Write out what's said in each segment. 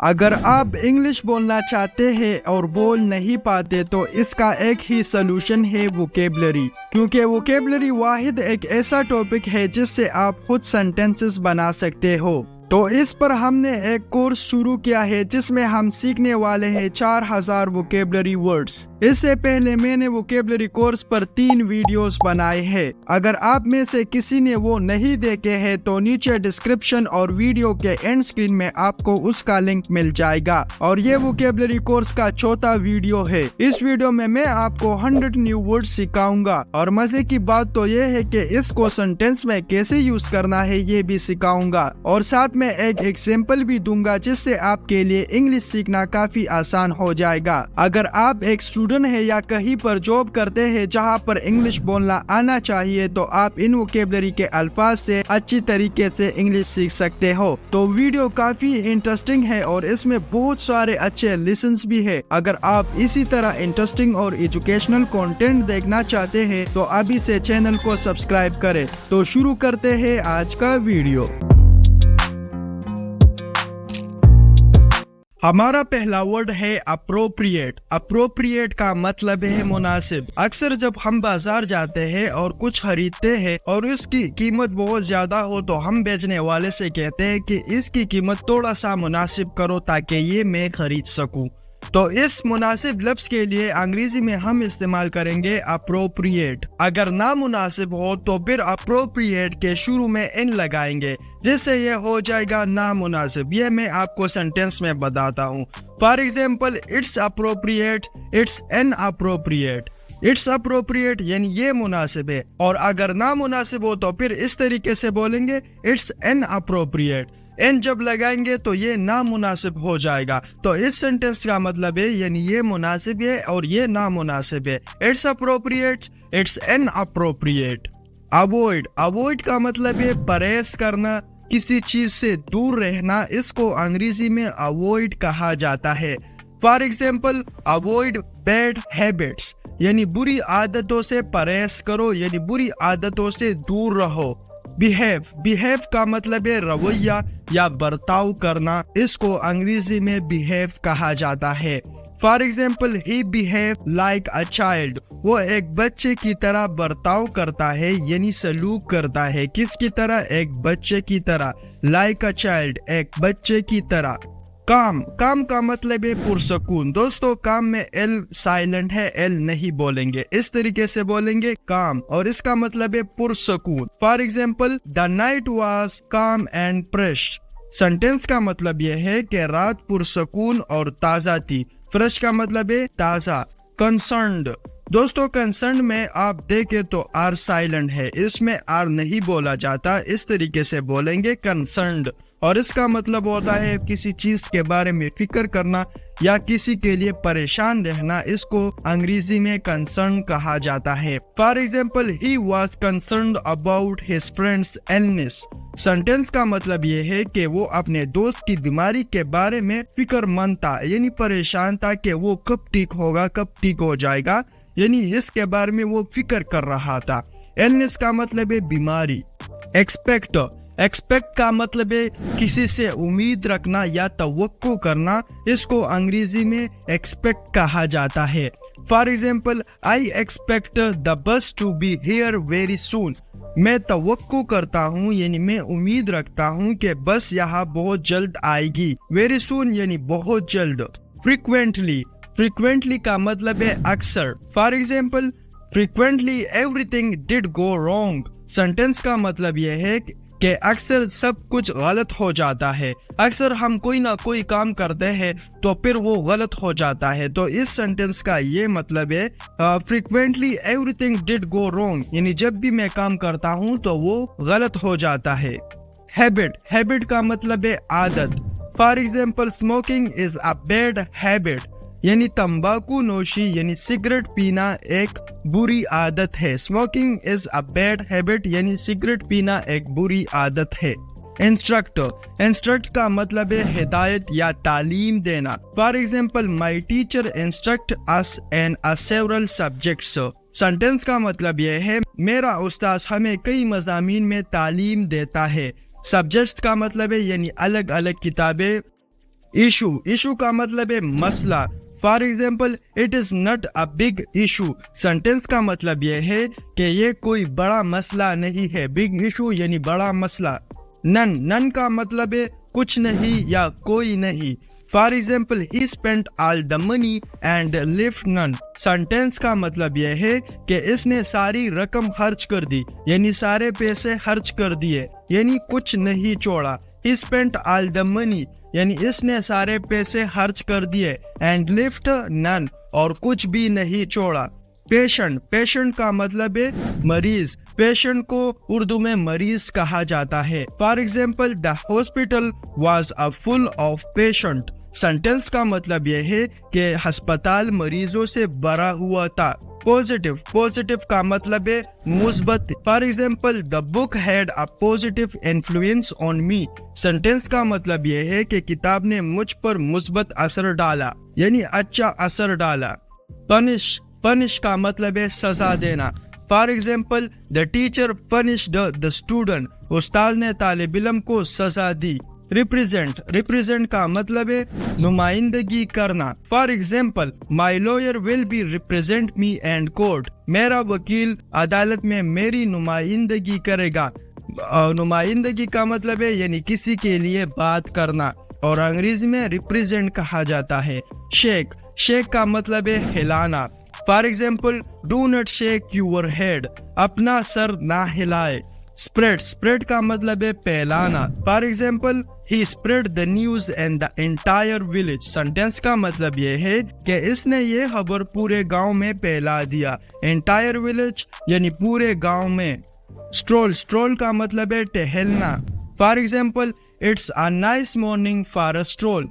اگر آپ انگلش بولنا چاہتے ہیں اور بول نہیں پاتے تو اس کا ایک ہی سلوشن ہے ووکیبلری، کیونکہ ووکیبلری واحد ایک ایسا ٹاپک ہے جس سے آپ خود سینٹنسز بنا سکتے ہو۔ تو اس پر ہم نے ایک کورس شروع کیا ہے جس میں ہم سیکھنے والے ہیں 4000 ووکیبلری ورڈز۔ اس سے پہلے میں نے ووکیبلری کورس پر 3 ویڈیوز بنائے ہیں۔ اگر آپ میں سے کسی نے وہ نہیں دیکھے ہیں تو نیچے ڈسکرپشن اور ویڈیو کے اینڈ سکرین میں آپ کو اس کا لنک مل جائے گا، اور یہ ووکیبلری کورس کا 4تھا ویڈیو ہے۔ اس ویڈیو میں آپ کو 100 نیو ورڈز سکھاؤں گا، اور مزے کی بات تو یہ ہے کہ اس کو سینٹنس میں کیسے یوز کرنا ہے یہ بھی سکھاؤں گا، اور ساتھ میں ایک ایگزامپل بھی دوں گا جس سے آپ کے لیے انگلش سیکھنا کافی آسان ہو جائے گا۔ اگر آپ ایک اسٹوڈنٹ ہے یا کہیں پر جاب کرتے ہیں جہاں پر انگلش بولنا آنا چاہیے تو آپ ان ووکیبلری کے الفاظ سے اچھی طریقے سے انگلش سیکھ سکتے ہو۔ تو ویڈیو کافی انٹرسٹنگ ہے اور اس میں بہت سارے اچھے لیسنز بھی ہے۔ اگر آپ اسی طرح انٹرسٹنگ اور ایجوکیشنل کنٹینٹ دیکھنا چاہتے ہیں تو ابھی سے چینل کو سبسکرائب کریں۔ تو شروع کرتے ہیں آج کا ویڈیو۔ ہمارا پہلا ورڈ ہے اپروپریٹ۔ اپروپریٹ کا مطلب ہے مناسب۔ اکثر جب ہم بازار جاتے ہیں اور کچھ خریدتے ہیں اور اس کی قیمت بہت زیادہ ہو تو ہم بیچنے والے سے کہتے ہیں کہ اس کی قیمت تھوڑا سا مناسب کرو تاکہ یہ میں خرید سکوں۔ تو اس مناسب لفظ کے لیے انگریزی میں ہم استعمال کریں گے اپروپریٹ۔ اگر نامناسب ہو تو پھر اپروپریٹ کے شروع میں ان لگائیں گے جس سے یہ ہو جائے گا نامناسب۔ یہ میں آپ کو سینٹنس میں بتاتا ہوں۔ For example, it's appropriate, it's inappropriate. It's appropriate یعنی یہ مناسب ہے، اور اگر نامناسب ہو تو پھر اس طریقے سے بولیں گے اٹس ان اپروپریٹ۔ ان جب لگائیں گے تو یہ نامناسب ہو جائے گا۔ تو اس سینٹنس کا مطلب ہے یعنی یہ مناسب ہے اور یہ نامناسب ہے۔ It's appropriate, it's inappropriate. Avoid, avoid کا مطلب ہے پرہیز کرنا، کسی چیز سے دور رہنا۔ اس کو انگریزی میں اوائڈ کہا جاتا ہے۔ For example, avoid bad habits یعنی بری عادتوں سے پرہیز کرو، یعنی بری عادتوں سے دور رہو۔ بیہیو، بیہیو کا مطلب ہے رویہ یا برتاؤ کرنا۔ اس کو انگریزی میں بیہیو کہا جاتا ہے۔ For example, he behave like a child. وہ ایک بچے کی طرح برتاؤ کرتا ہے، یعنی سلوک کرتا ہے۔ کس کی طرح؟ ایک بچے کی طرح۔ لائک اے چائلڈ، ایک بچے کی طرح۔ کام، کام کا مطلب ہے پرسکون۔ دوستو، کام میں ایل سائلنٹ ہے، ایل نہیں بولیں گے، اس طریقے سے بولیں گے کام، اور اس کا مطلب ہے پرسکون۔ For example, the night was calm and fresh. Sentence کا مطلب یہ ہے کہ رات پرسکون اور تازہ تھی۔ فریش کا مطلب ہے تازہ۔ کنسرنڈ، دوستو کنسرنڈ میں آپ دیکھیں تو آر سائلنٹ ہے، اس میں آر نہیں بولا جاتا، اس طریقے سے بولیں گے کنسرنڈ، اور اس کا مطلب ہوتا ہے کسی چیز کے بارے میں فکر کرنا یا کسی کے لیے پریشان رہنا۔ اس کو انگریزی میں کنسرن کہا جاتا ہے۔ For example, he was concerned about his friends illness. Sentence کا مطلب یہ ہے کہ وہ اپنے دوست کی بیماری کے بارے میں فکر مند تھا، یعنی پریشان تھا کہ وہ کب ٹھیک ہوگا، کب ٹھیک ہو جائے گا، یعنی اس کے بارے میں وہ فکر کر رہا تھا۔ ایلنس کا مطلب ہے بیماری۔ ایکسپیکٹ، ایکسپیکٹ کا مطلب ہے کسی سے امید رکھنا یا توقع کرنا۔ اس کو انگریزی میں ایکسپیکٹ کہا جاتا ہے۔ For example, I expect the bus to be here very soon. میں توقع کرتا ہوں، یعنی میں امید رکھتا ہوں کہ بس یہاں بہت جلد آئے گی۔ ویری سون یعنی بہت جلد۔ فریکوینٹلی، فریکوینٹلی کا مطلب ہے اکثر۔ For example, frequently everything did go wrong. Sentence کا مطلب یہ ہے کہ اکثر سب کچھ غلط ہو جاتا ہے۔ اکثر ہم کوئی نہ کوئی کام کرتے ہیں تو پھر وہ غلط ہو جاتا ہے۔ تو اس سینٹنس کا یہ مطلب ہے frequently everything did go wrong، یعنی جب بھی میں کام کرتا ہوں تو وہ غلط ہو جاتا ہے۔ ہیبٹ، ہیبٹ کا مطلب ہے عادت۔ For example, smoking is a bad habit، یعنی تمباکو نوشی یعنی سگریٹ پینا ایک بری عادت ہے۔ Smoking is a bad habit یعنی سگریٹ پینا ایک بری عادت ہے۔ انسٹرکٹ، انسٹرکٹ کا مطلب ہے ہدایت یا تعلیم دینا۔ For example, my teacher instruct us in several subjects. Sentence کا مطلب یہ ہے میرا استاذ ہمیں کئی مضامین میں تعلیم دیتا ہے۔ سبجیکٹس کا مطلب ہے یعنی الگ الگ کتابیں ایشو کا مطلب ہے مسئلہ. For example it is not a big issue. Sentence کا مطلب یہ ہے کہ یہ کوئی بڑا مسئلہ نہیں ہے. بگ ایشو یعنی بڑا مسئلہ. نن کا مطلب ہے کچھ نہیں یا کوئی نہیں. For example he spent all the money and left نن. سینٹینس کا مطلب یہ ہے کہ اس نے ساری رقم خرچ کر دی یعنی سارے پیسے خرچ کر دیے یعنی کچھ نہیں چھوڑا. ہی اسپینٹ آل دا منی یعنی اس نے سارے پیسے خرچ کر دیے اینڈ لیفٹ نن اور کچھ بھی نہیں چھوڑا. پیشنٹ کا مطلب ہے مریض. پیشنٹ کو اردو میں مریض کہا جاتا ہے. For example the hospital was full of patient. Sentence کا مطلب یہ ہے کہ ہسپتال مریضوں سے بھرا ہوا تھا. پوزیٹیو کا مطلب ہے مثبت. For example the book had a positive influence on me. Sentence کا مطلب یہ ہے کہ کتاب نے مجھ پر مثبت اثر ڈالا یعنی اچھا اثر ڈالا. پنش کا مطلب ہے سزا دینا. For example the teacher punished the student. استاد نے طالب علم کو سزا دی. ریپریزنٹ کا مطلب ہے نمائندگی کرنا. For example my lawyer will be represent me and court. میرا وکیل عدالت میں میری نمائندگی کرے گا. نمائندگی کا مطلب ہے یعنی کسی کے لیے بات کرنا اور انگریزی میں ریپریزنٹ کہا جاتا ہے. شیک کا مطلب ہے ہلانا. For example do not shake your head. اپنا سر نہ ہلائے. اسپریڈ کا مطلب ہے پھیلانا. For example he spread the news in the entire village. Sentence کا مطلب یہ ہے کہ اس نے یہ خبر پورے گاؤں میں پھیلا دیا. انٹائر ولیج یعنی پورے گاؤں میں. اسٹرول کا مطلب ہے ٹہلنا. For example it's a nice morning for a stroll.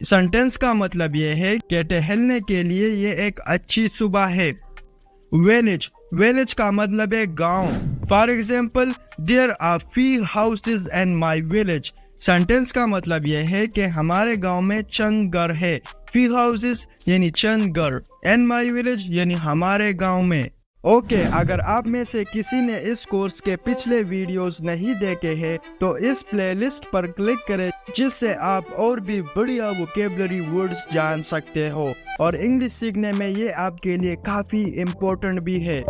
Sentence کا مطلب یہ ہے کہ ٹہلنے کے لیے یہ ایک اچھی صبح ہے. ویلیج کا مطلب ہے گاؤں. For example there are few houses in my village. Sentence کا مطلب یہ ہے کہ ہمارے گاؤں میں چند گھر ہے. فیو ہاؤسز یعنی چند گھر. ان مائی ویلیج یعنی ہمارے گاؤں میں. اوکے اگر آپ میں سے کسی نے اس کورس کے پچھلے ویڈیوز نہیں دیکھے ہیں تو اس پلے لسٹ پر کلک کریں جس سے آپ اور بھی بڑھیا ووکیبلری ورڈز جان سکتے ہو اور انگلش سیکھنے میں یہ آپ کے لیے کافی امپورٹنٹ بھی ہے.